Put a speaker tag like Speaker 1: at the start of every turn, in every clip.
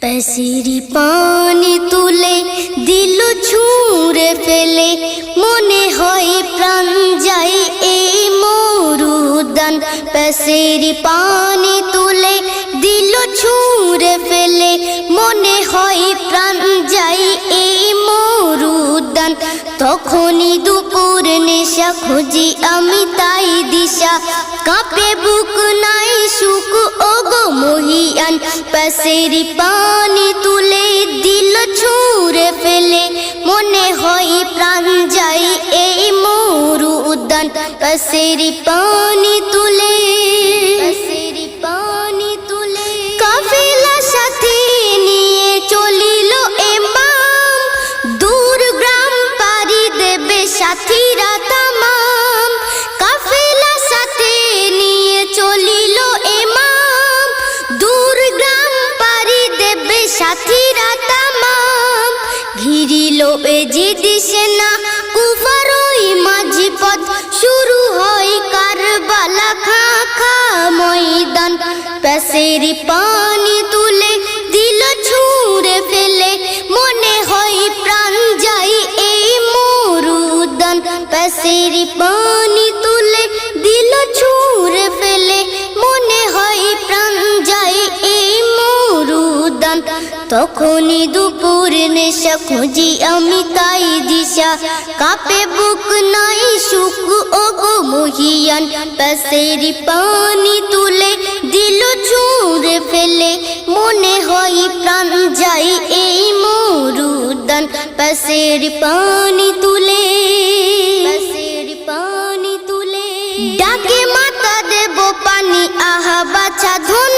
Speaker 1: पैसिरी पानी तुले दिल छुঁড়ে ফেলে মনে হয় প্রাণ যায় এই মরুদান पैसिरी पानी তুলে দিল ছুঁড়ে ফেলে মনে হয় প্রাণ যায় এই মরুদান তখনই দুপুর নেশা খুঁজি আমি তাই দিশা কাঁপে বুক নাই সুখ ওগো মহিয়ান पैसिरी पानी তুলে দিল ছুঁড়ে ফেলে মনে হয় প্রাণ যায় এই মরুদান पैसिरी पानी তুলে কাফেলা সাথে নিয়ে চলিল ইমাম দূর গ্রাম পাড়ি দেবে সাথীরা তামাম কাফেলা সাথে নিয়ে চলিল ইমাম দূর গ্রাম পাড়ি দেবে সাথীরা তামাম ঘিরিল এজিদ সেনা কুফার ওই মাঝি পথ শুরু হয় কারবালা খাখা ময়দান पैसिरी पानी তুলে দিল ছুঁড়ে ফেলে মনে হয় প্রাণ যায় এই মরুদান पैसिरी पानी তুলে দিল ছুঁড়ে ফেলে মনে হয় প্রাণ যায় এই মরুদান তখনই দুপুর নেশা খুঁজি আমি তাই দিশা কাঁপে বুক নাই সুখ ওগো মহিয়ান पैसिरी पानी তুলে দিল ছুঁড়ে ফেলে মনে হয় প্রাণ যায় এই মরুদান पैसिरी पानी তুলে ডাকে মাতা দেব পানি আহা বাছা ধন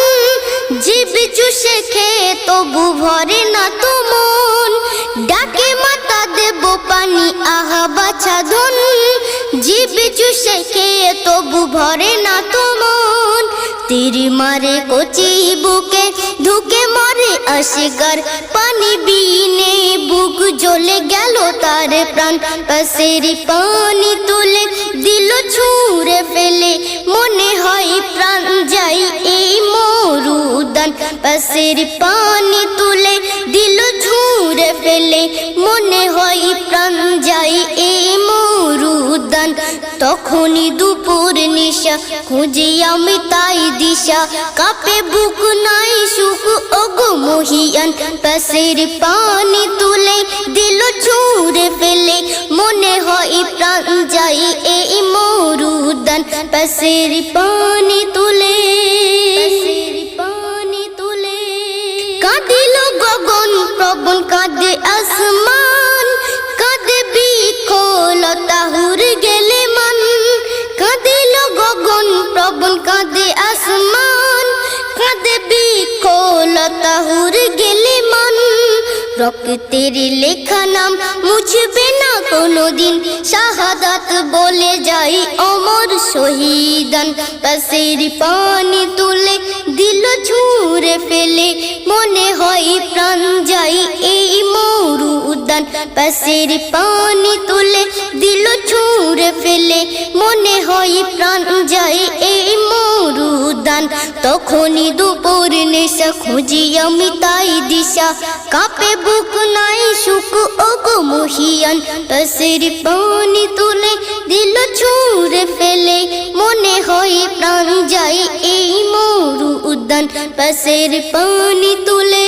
Speaker 1: জীব চুষে খেয়ে তবু ভরে না তো মন ডাকে মাতা দেব পানি আহা বাছা ধন জীব চুষে খেয়ে তবু ভরে না তো মন তীর মারে কচি বুকে ঢুকে মরে আসগার পানি বিনে বুক জ্বলে গেল তার প্রাণ पैसिरी पानी তুলে দিল ছুঁড়ে ফেলে মনে হয় প্রাণ যায় এই মরুদান पैसिरी पानी তুলে দিল ছুঁড়ে ফেলে মনে হয় প্রাণ যায় এই মরুদান তখনই দুপুর নিশা খুঁজি আমি তাই দিশা কাঁপে বুক নাই সুখ ওগো মহিয়ান पैसिरी पानी তুলে দিল ছুঁড়ে ফেলে মনে হয় প্রাণ যায় এই মরুদান पैसिरी पानी তুলে কাঁদিল গগন প্রবণ কাঁদে আসমান কাঁদে বিকলতা হুড় গেলে মান কাঁদিল গগন প্রবণ কাঁদে আসমান কাঁদে বিকলতা হুড় গেলে মান রক্তের লেখা নাম মুছবে না কোনোদিন শাহাদাত বলে যাই অমর শহীদান पैसिरी पानी তুলে দিল ছুঁড়ে ফেলে মনে হয় প্রাণ যায় এই মরুদান पैसिरी पानी তুলে দিল ছুঁড়ে ফেলে মনে হয় প্রাণ যায় এই মরুদান তখনই দুপুর নেশা খুঁজি আমি তাই দিশা কাঁপে বুক নাই সুখ ওগো মহিয়ান पैसिरी पानी তুলে দিল ছুঁড়ে ফেলে মনে হয় প্রাণ যায় এই মরুদান पैसिरी पानी তুলে